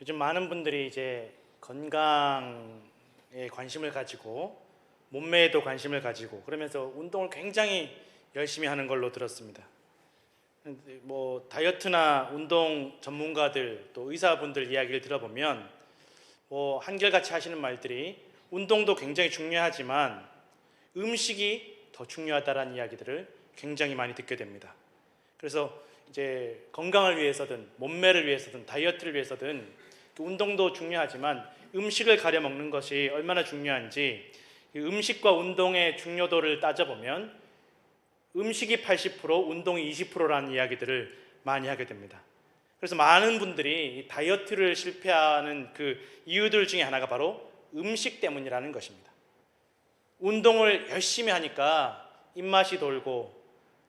요즘 많은 분들이 이제 건강에 관심을 가지고 몸매에도 관심을 가지고 그러면서 운동을 굉장히 열심히 하는 걸로 들었습니다. 뭐 다이어트나 운동 전문가들 또 의사분들 이야기를 들어보면 뭐 한결같이 하시는 말들이 운동도 굉장히 중요하지만 음식이 더 중요하다라는 이야기들을 굉장히 많이 듣게 됩니다. 그래서 이제 건강을 위해서든 몸매를 위해서든 다이어트를 위해서든 운동도 중요하지만 음식을 가려 먹는 것이 얼마나 중요한지 음식과 운동의 중요도를 따져보면 음식이 80%, 운동이 20%라는 이야기들을 많이 하게 됩니다. 그래서 많은 분들이 다이어트를 실패하는 그 이유들 중에 하나가 바로 음식 때문이라는 것입니다. 운동을 열심히 하니까 입맛이 돌고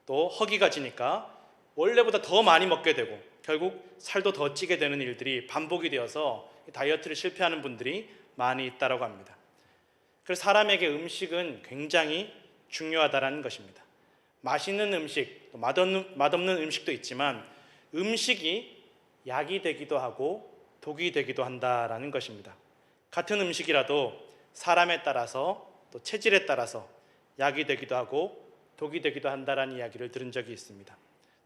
또 허기가 지니까 원래보다 더 많이 먹게 되고 결국 살도 더 찌게 되는 일들이 반복이 되어서 다이어트를 실패하는 분들이 많이 있다고 합니다. 그래서 사람에게 음식은 굉장히 중요하다는 것입니다. 맛있는 음식, 또 맛없는 음식도 있지만 음식이 약이 되기도 하고 독이 되기도 한다는 것입니다. 같은 음식이라도 사람에 따라서 또 체질에 따라서 약이 되기도 하고 독이 되기도 한다는 이야기를 들은 적이 있습니다.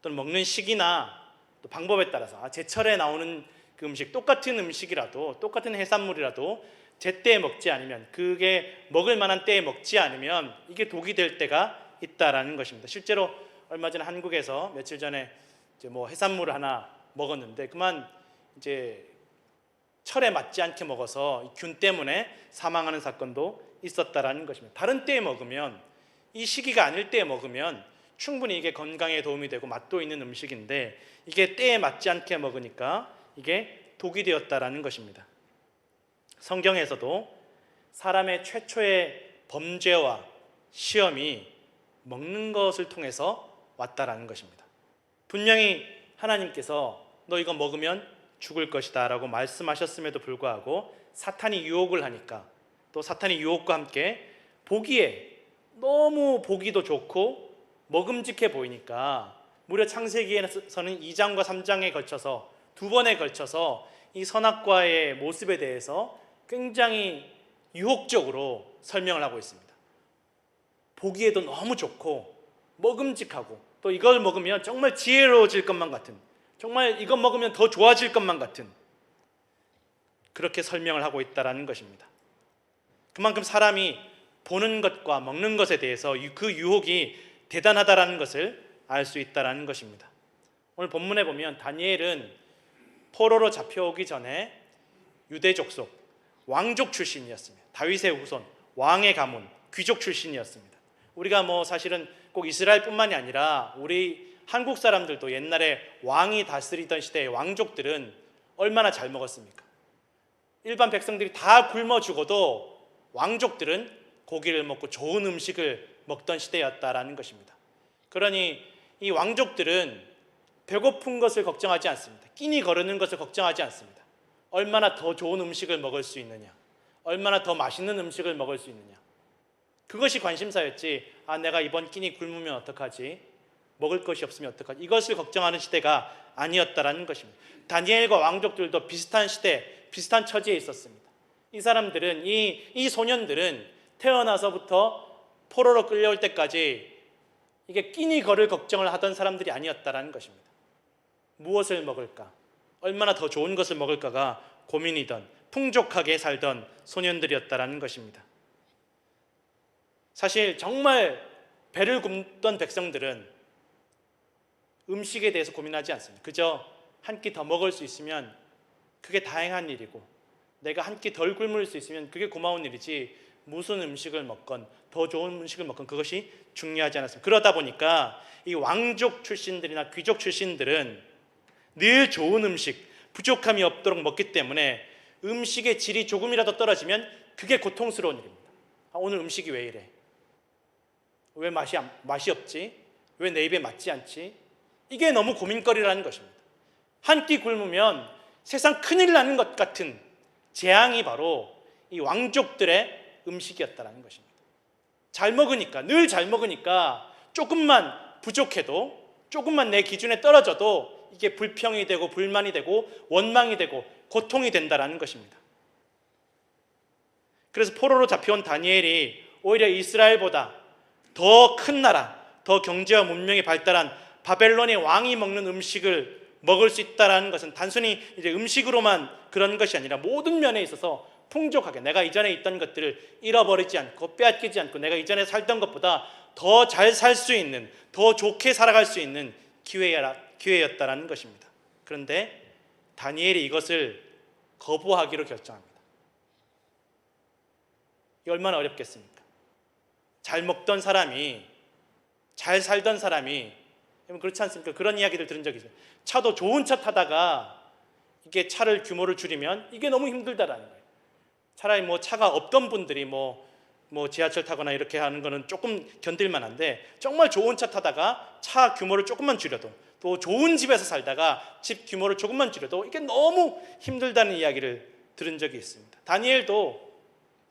또는 먹는 시기나 또 방법에 따라서 제철에 나오는 그 음식, 똑같은 음식이라도 똑같은 해산물이라도 제때에 먹지 않으면 그게 먹을 만한 때에 먹지 않으면 이게 독이 될 때가 있다라는 것입니다. 실제로 얼마 전에 한국에서 며칠 전에 이제 뭐 해산물을 하나 먹었는데 그만 이제 철에 맞지 않게 먹어서 균 때문에 사망하는 사건도 있었다라는 것입니다. 다른 때에 먹으면 이 시기가 아닐 때에 먹으면 충분히 이게 건강에 도움이 되고 맛도 있는 음식인데 이게 때에 맞지 않게 먹으니까 이게 독이 되었다라는 것입니다. 성경에서도 사람의 최초의 범죄와 시험이 먹는 것을 통해서 왔다라는 것입니다. 분명히 하나님께서 너 이거 먹으면 죽을 것이다 라고 말씀하셨음에도 불구하고 사탄이 유혹을 하니까 또 사탄이 유혹과 함께 보기에 너무 보기도 좋고 먹음직해 보이니까 무려 창세기에서는 2장과 3장에 걸쳐서 두 번에 걸쳐서 이 선악과의 모습에 대해서 굉장히 유혹적으로 설명을 하고 있습니다. 보기에도 너무 좋고 먹음직하고 또 이걸 먹으면 정말 지혜로워질 것만 같은, 정말 이것 먹으면 더 좋아질 것만 같은 그렇게 설명을 하고 있다는 것입니다. 그만큼 사람이 보는 것과 먹는 것에 대해서 그 유혹이 대단하다는 것을 알 수 있다는 것입니다. 오늘 본문에 보면 다니엘은 포로로 잡혀오기 전에 유대 족속, 왕족 출신이었습니다. 다윗의 후손, 왕의 가문, 귀족 출신이었습니다. 우리가 뭐 사실은 꼭 이스라엘뿐만이 아니라 우리 한국 사람들도 옛날에 왕이 다스리던 시대의 왕족들은 얼마나 잘 먹었습니까? 일반 백성들이 다 굶어 죽어도 왕족들은 고기를 먹고 좋은 음식을 먹던 시대였다라는 것입니다. 그러니 이 왕족들은 배고픈 것을 걱정하지 않습니다. 끼니 거르는 것을 걱정하지 않습니다. 얼마나 더 좋은 음식을 먹을 수 있느냐, 얼마나 더 맛있는 음식을 먹을 수 있느냐, 그것이 관심사였지 내가 이번 끼니 굶으면 어떡하지, 먹을 것이 없으면 어떡하지, 이것을 걱정하는 시대가 아니었다라는 것입니다. 다니엘과 왕족들도 비슷한 시대, 비슷한 처지에 있었습니다. 이 사람들은 이 소년들은 태어나서부터 포로로 끌려올 때까지 이게 끼니 거를 걱정을 하던 사람들이 아니었다라는 것입니다. 무엇을 먹을까, 얼마나 더 좋은 것을 먹을까가 고민이던 풍족하게 살던 소년들이었다라는 것입니다. 사실 정말 배를 굶던 백성들은 음식에 대해서 고민하지 않습니다. 그저 한 끼 더 먹을 수 있으면 그게 다행한 일이고 내가 한 끼 덜 굶을 수 있으면 그게 고마운 일이지 무슨 음식을 먹건 더 좋은 음식을 먹건 그것이 중요하지 않았습니다. 그러다 보니까 이 왕족 출신들이나 귀족 출신들은 늘 좋은 음식, 부족함이 없도록 먹기 때문에 음식의 질이 조금이라도 떨어지면 그게 고통스러운 일입니다. 오늘 음식이 왜 이래? 왜 맛이 없지? 왜 내 입에 맞지 않지? 이게 너무 고민거리라는 것입니다. 한 끼 굶으면 세상 큰일 나는 것 같은 재앙이 바로 이 왕족들의 음식이었다는 것입니다. 잘 먹으니까, 늘 잘 먹으니까 조금만 부족해도, 조금만 내 기준에 떨어져도 이게 불평이 되고 불만이 되고 원망이 되고 고통이 된다라는 것입니다. 그래서 포로로 잡혀온 다니엘이 오히려 이스라엘보다 더 큰 나라, 더 경제와 문명이 발달한 바벨론의 왕이 먹는 음식을 먹을 수 있다라는 것은 단순히 이제 음식으로만 그런 것이 아니라 모든 면에 있어서 풍족하게 내가 이전에 있던 것들을 잃어버리지 않고 빼앗기지 않고 내가 이전에 살던 것보다 더 잘 살 수 있는, 더 좋게 살아갈 수 있는 기회였다라는 것입니다. 그런데 다니엘이 이것을 거부하기로 결정합니다. 이 얼마나 어렵겠습니까? 잘 먹던 사람이, 잘 살던 사람이, 그렇지 않습니까? 그런 이야기들 들은 적이 있어요. 차도 좋은 차 타다가 이게 차를 규모를 줄이면 이게 너무 힘들다라는 거예요. 차라리 뭐 차가 없던 분들이 뭐 지하철 타거나 이렇게 하는 거는 조금 견딜만 한데, 정말 좋은 차 타다가 차 규모를 조금만 줄여도, 또 좋은 집에서 살다가 집 규모를 조금만 줄여도 이게 너무 힘들다는 이야기를 들은 적이 있습니다. 다니엘도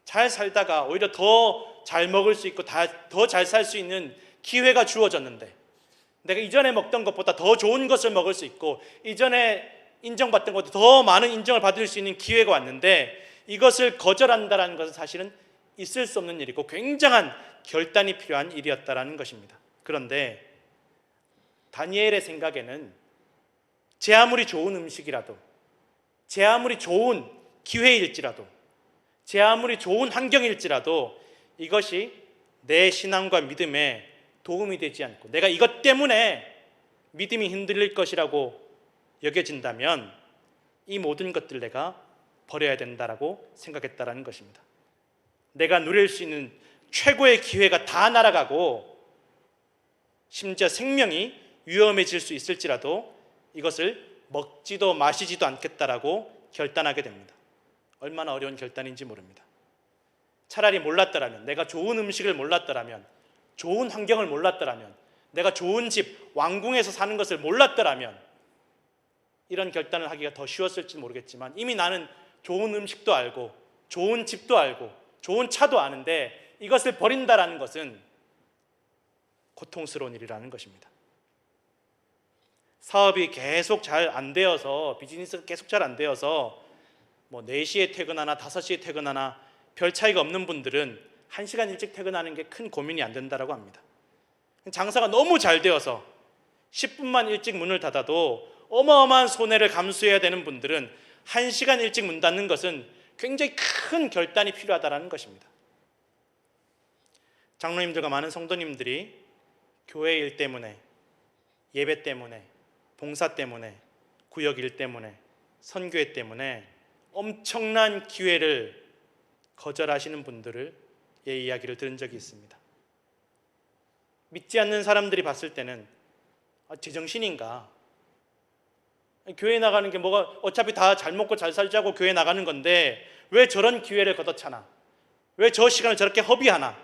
잘 살다가 오히려 더 잘 먹을 수 있고 더 잘 살 수 있는 기회가 주어졌는데, 내가 이전에 먹던 것보다 더 좋은 것을 먹을 수 있고 이전에 인정받던 것보다 더 많은 인정을 받을 수 있는 기회가 왔는데 이것을 거절한다는 것은 사실은 있을 수 없는 일이고 굉장한 결단이 필요한 일이었다는 것입니다. 그런데 다니엘의 생각에는 제 아무리 좋은 음식이라도, 제 아무리 좋은 기회일지라도, 제 아무리 좋은 환경일지라도 이것이 내 신앙과 믿음에 도움이 되지 않고 내가 이것 때문에 믿음이 흔들릴 것이라고 여겨진다면 이 모든 것들 내가 버려야 된다라고 생각했다라는 것입니다. 내가 누릴 수 있는 최고의 기회가 다 날아가고 심지어 생명이 위험해질 수 있을지라도 이것을 먹지도 마시지도 않겠다라고 결단하게 됩니다. 얼마나 어려운 결단인지 모릅니다. 차라리 몰랐더라면, 내가 좋은 음식을 몰랐더라면, 좋은 환경을 몰랐더라면, 내가 좋은 집, 왕궁에서 사는 것을 몰랐더라면 이런 결단을 하기가 더 쉬웠을지 모르겠지만 이미 나는 좋은 음식도 알고 좋은 집도 알고 좋은 차도 아는데 이것을 버린다라는 것은 고통스러운 일이라는 것입니다. 사업이 계속 잘 안 되어서, 비즈니스가 계속 잘 안 되어서 4시에 퇴근하나 5시에 퇴근하나 별 차이가 없는 분들은 1시간 일찍 퇴근하는 게 큰 고민이 안 된다고 합니다. 장사가 너무 잘 되어서 10분만 일찍 문을 닫아도 어마어마한 손해를 감수해야 되는 분들은 1시간 일찍 문 닫는 것은 굉장히 큰 결단이 필요하다는 것입니다. 장로님들과 많은 성도님들이 교회 일 때문에, 예배 때문에, 봉사 때문에, 구역 일 때문에, 선교회 때문에 엄청난 기회를 거절하시는 분들의 이야기를 들은 적이 있습니다. 믿지 않는 사람들이 봤을 때는 제정신인가? 교회 나가는 게 뭐가, 어차피 다 잘 먹고 잘 살자고 교회 나가는 건데 왜 저런 기회를 걷어차나? 왜 저 시간을 저렇게 허비하나?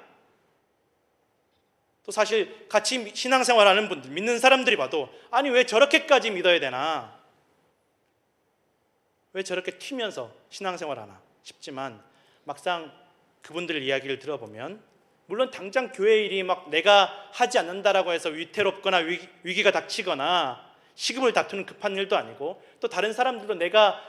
또 사실 같이 신앙생활하는 분들, 믿는 사람들이 봐도 아니 왜 저렇게까지 믿어야 되나? 왜 저렇게 튀면서 신앙생활하나 싶지만 막상 그분들 이야기를 들어보면 물론 당장 교회 일이 막 내가 하지 않는다라고 해서 위태롭거나 위기가 닥치거나 시급을 다투는 급한 일도 아니고, 또 다른 사람들도 내가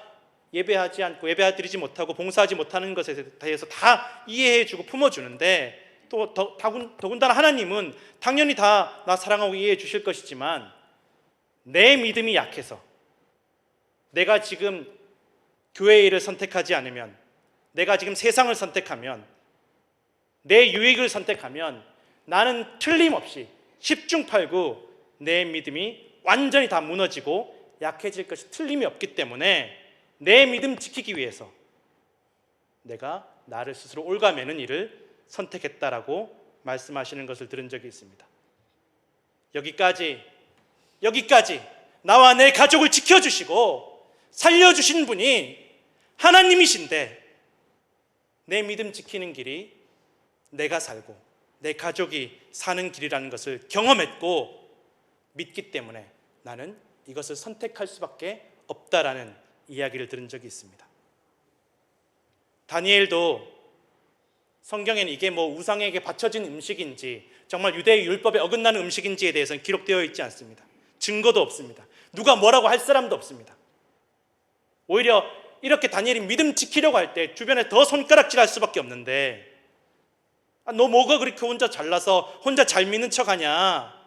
예배하지 않고 예배드리지 못하고 봉사하지 못하는 것에 대해서 다 이해해주고 품어주는데, 또 더군다나 하나님은 당연히 다 나 사랑하고 이해해 주실 것이지만 내 믿음이 약해서 내가 지금 교회 일을 선택하지 않으면, 내가 지금 세상을 선택하면, 내 유익을 선택하면 나는 틀림없이 10중8구 내 믿음이 완전히 다 무너지고 약해질 것이 틀림이 없기 때문에 내 믿음 지키기 위해서 내가 나를 스스로 올가매는 일을 선택했다라고 말씀하시는 것을 들은 적이 있습니다. 여기까지 나와 내 가족을 지켜주시고 살려주신 분이 하나님이신데 내 믿음 지키는 길이 내가 살고 내 가족이 사는 길이라는 것을 경험했고 믿기 때문에 나는 이것을 선택할 수밖에 없다라는 이야기를 들은 적이 있습니다. 다니엘도 성경에는 이게 우상에게 바쳐진 음식인지 정말 유대의 율법에 어긋나는 음식인지에 대해서는 기록되어 있지 않습니다. 증거도 없습니다. 누가 뭐라고 할 사람도 없습니다. 오히려 이렇게 다니엘이 믿음 지키려고 할 때 주변에 더 손가락질할 수밖에 없는데, 너 뭐가 그렇게 혼자 잘나서 혼자 잘 믿는 척하냐?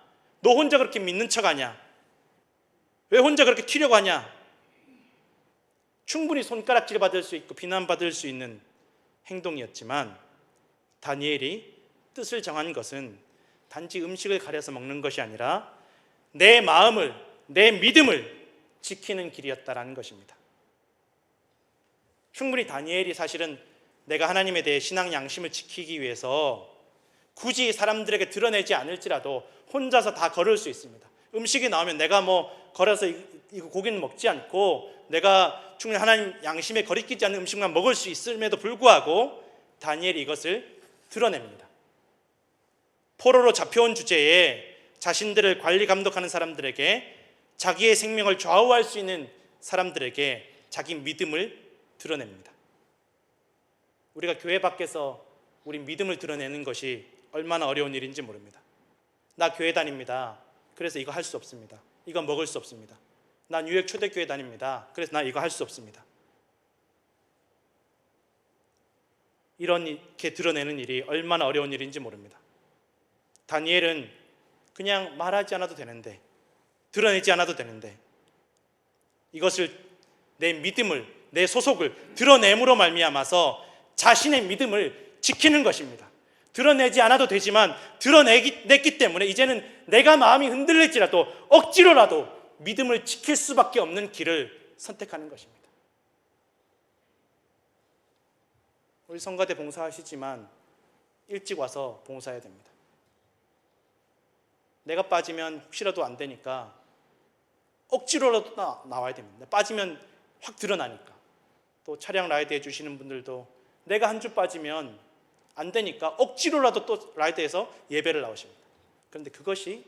너 혼자 그렇게 믿는 척하냐? 왜 혼자 그렇게 튀려고 하냐? 충분히 손가락질 받을 수 있고 비난받을 수 있는 행동이었지만, 다니엘이 뜻을 정한 것은 단지 음식을 가려서 먹는 것이 아니라 내 마음을, 내 믿음을 지키는 길이었다라는 것입니다. 충분히 다니엘이 사실은 내가 하나님에 대해 신앙 양심을 지키기 위해서 굳이 사람들에게 드러내지 않을지라도 혼자서 다 걸을 수 있습니다. 음식이 나오면 내가 걸어서 이거 고기는 먹지 않고 내가 충분히 하나님 양심에 거리끼지 않는 음식만 먹을 수 있음에도 불구하고 다니엘이 이것을 드러냅니다. 포로로 잡혀온 주제에 자신들을 관리 감독하는 사람들에게, 자기의 생명을 좌우할 수 있는 사람들에게 자기 믿음을 드러냅니다. 우리가 교회 밖에서 우리 믿음을 드러내는 것이 얼마나 어려운 일인지 모릅니다. 나 교회 다닙니다. 그래서 이거 할 수 없습니다. 이거 먹을 수 없습니다. 난 유액 초대교회 다닙니다. 그래서 나 이거 할 수 없습니다. 이렇게 드러내는 일이 얼마나 어려운 일인지 모릅니다. 다니엘은 그냥 말하지 않아도 되는데, 드러내지 않아도 되는데, 이것을 내 믿음을, 내 소속을 드러냄으로 말미암아서 자신의 믿음을 지키는 것입니다. 드러내지 않아도 되지만 드러냈기 때문에 이제는 내가 마음이 흔들릴지라도 억지로라도 믿음을 지킬 수밖에 없는 길을 선택하는 것입니다. 우리 성가대 봉사하시지만 일찍 와서 봉사해야 됩니다. 내가 빠지면 혹시라도 안 되니까 억지로라도 나와야 됩니다. 빠지면 확 드러나니까. 또 차량 라이드 해주시는 분들도 내가 한 주 빠지면 안 되니까 억지로라도 또 라이드해서 예배를 나오십니다. 그런데 그것이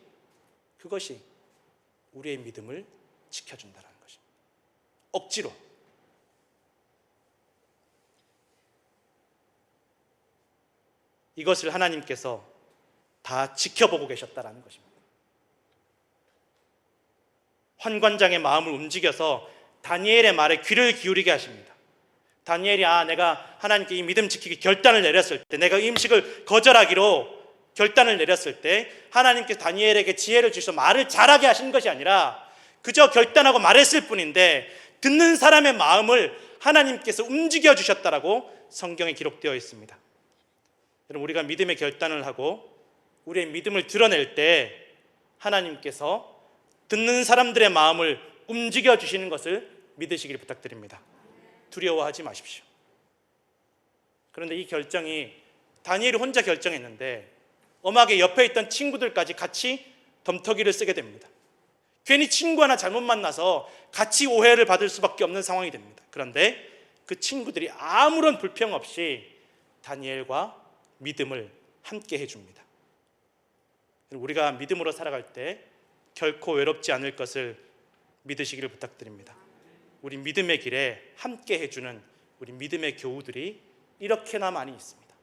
우리의 믿음을 지켜준다는 것입니다. 억지로. 이것을 하나님께서 다 지켜보고 계셨다는 것입니다. 환관장의 마음을 움직여서 다니엘의 말에 귀를 기울이게 하십니다. 다니엘이 내가 하나님께 이 믿음 지키기 결단을 내렸을 때, 내가 음식을 거절하기로 결단을 내렸을 때 하나님께서 다니엘에게 지혜를 주셔서 말을 잘하게 하신 것이 아니라 그저 결단하고 말했을 뿐인데 듣는 사람의 마음을 하나님께서 움직여 주셨다라고 성경에 기록되어 있습니다. 여러분, 우리가 믿음의 결단을 하고 우리의 믿음을 드러낼 때 하나님께서 듣는 사람들의 마음을 움직여 주시는 것을 믿으시길 부탁드립니다. 두려워하지 마십시오. 그런데 이 결정이 다니엘이 혼자 결정했는데 엄하게 옆에 있던 친구들까지 같이 덤터기를 쓰게 됩니다. 괜히 친구 하나 잘못 만나서 같이 오해를 받을 수밖에 없는 상황이 됩니다. 그런데 그 친구들이 아무런 불평 없이 다니엘과 믿음을 함께 해줍니다. 우리가 믿음으로 살아갈 때 결코 외롭지 않을 것을 믿으시기를 부탁드립니다. 우리 믿음의 길에 함께 해주는 우리 믿음의 교우들이 이렇게나 많이 있습니다.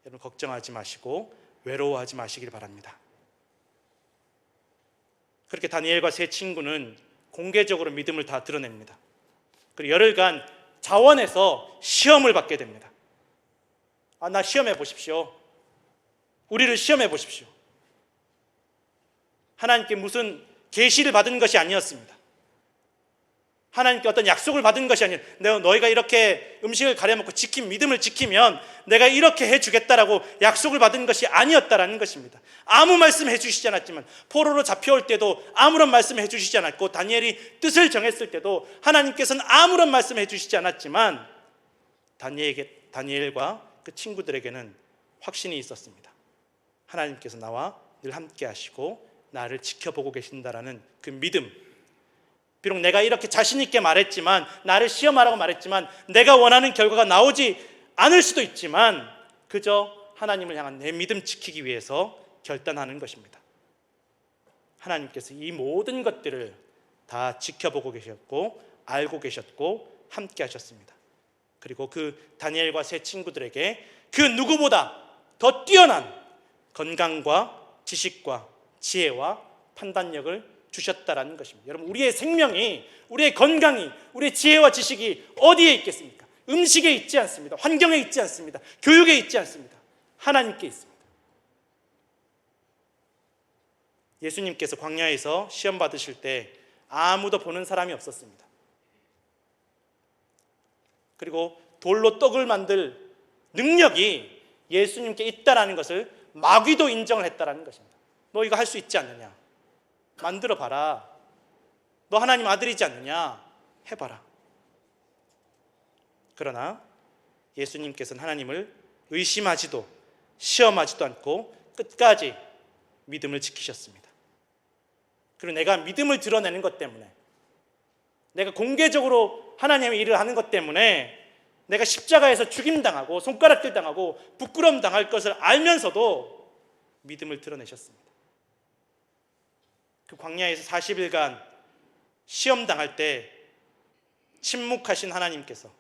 여러분, 걱정하지 마시고 외로워하지 마시길 바랍니다. 그렇게 다니엘과 세 친구는 공개적으로 믿음을 다 드러냅니다. 그리고 열흘간 자원에서 시험을 받게 됩니다. 나 시험해 보십시오. 우리를 시험해 보십시오. 하나님께 무슨 계시를 받은 것이 아니었습니다. 하나님께 어떤 약속을 받은 것이 아니라 너희가 이렇게 음식을 가려먹고 믿음을 지키면 내가 이렇게 해주겠다라고 약속을 받은 것이 아니었다라는 것입니다. 아무 말씀 해주시지 않았지만, 포로로 잡혀올 때도 아무런 말씀 해주시지 않았고, 다니엘이 뜻을 정했을 때도 하나님께서는 아무런 말씀 해주시지 않았지만 다니엘과 그 친구들에게는 확신이 있었습니다. 하나님께서 나와 늘 함께 하시고 나를 지켜보고 계신다라는 그 믿음. 비록 내가 이렇게 자신 있게 말했지만, 나를 시험하라고 말했지만 내가 원하는 결과가 나오지 않을 수도 있지만 그저 하나님을 향한 내 믿음 지키기 위해서 결단하는 것입니다. 하나님께서 이 모든 것들을 다 지켜보고 계셨고 알고 계셨고 함께 하셨습니다. 그리고 그 다니엘과 세 친구들에게 그 누구보다 더 뛰어난 건강과 지식과 지혜와 판단력을 주셨다라는 것입니다. 여러분, 우리의 생명이, 우리의 건강이, 우리의 지혜와 지식이 어디에 있겠습니까? 음식에 있지 않습니다. 환경에 있지 않습니다. 교육에 있지 않습니다. 하나님께 있습니다. 예수님께서 광야에서 시험 받으실 때 아무도 보는 사람이 없었습니다. 그리고 돌로 떡을 만들 능력이 예수님께 있다라는 것을 마귀도 인정을 했다라는 것입니다. 너 이거 할 수 있지 않느냐? 만들어 봐라. 너 하나님 아들이지 않느냐? 해봐라. 그러나 예수님께서는 하나님을 의심하지도 시험하지도 않고 끝까지 믿음을 지키셨습니다. 그리고 내가 믿음을 드러내는 것 때문에, 내가 공개적으로 하나님의 일을 하는 것 때문에 내가 십자가에서 죽임당하고 손가락질 당하고 부끄러움 당할 것을 알면서도 믿음을 드러내셨습니다. 그 광야에서 40일간 시험 당할 때 침묵하신 하나님께서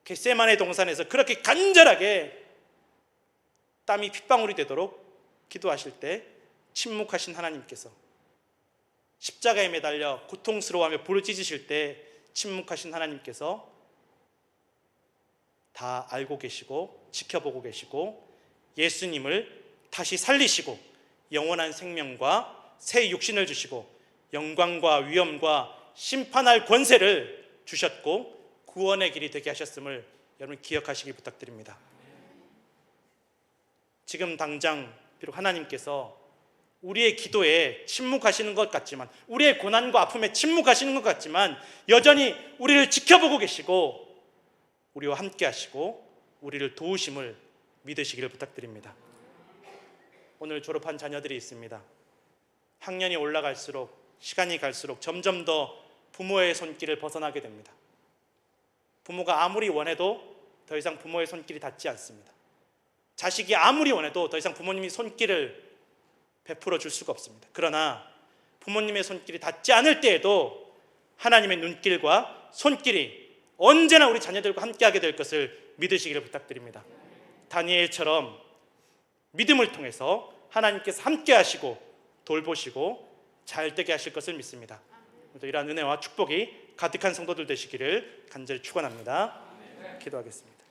겟세마네 동산에서 그렇게 간절하게 땀이 핏방울이 되도록 기도하실 때 침묵하신 하나님께서 십자가에 매달려 고통스러워하며 부르짖으실 때 침묵하신 하나님께서 다 알고 계시고 지켜보고 계시고 예수님을 다시 살리시고 영원한 생명과 새 육신을 주시고 영광과 위엄과 심판할 권세를 주셨고 구원의 길이 되게 하셨음을 여러분 기억하시기 부탁드립니다. 지금 당장 비록 하나님께서 우리의 기도에 침묵하시는 것 같지만, 우리의 고난과 아픔에 침묵하시는 것 같지만 여전히 우리를 지켜보고 계시고 우리와 함께 하시고 우리를 도우심을 믿으시기를 부탁드립니다. 오늘 졸업한 자녀들이 있습니다. 학년이 올라갈수록, 시간이 갈수록 점점 더 부모의 손길을 벗어나게 됩니다. 부모가 아무리 원해도 더 이상 부모의 손길이 닿지 않습니다. 자식이 아무리 원해도 더 이상 부모님이 손길을 베풀어 줄 수가 없습니다. 그러나 부모님의 손길이 닿지 않을 때에도 하나님의 눈길과 손길이 언제나 우리 자녀들과 함께하게 될 것을 믿으시기를 부탁드립니다. 다니엘처럼 믿음을 통해서 하나님께서 함께하시고 돌보시고 잘되게 하실 것을 믿습니다. 이러한 은혜와 축복이 가득한 성도들 되시기를 간절히 축원합니다. 기도하겠습니다.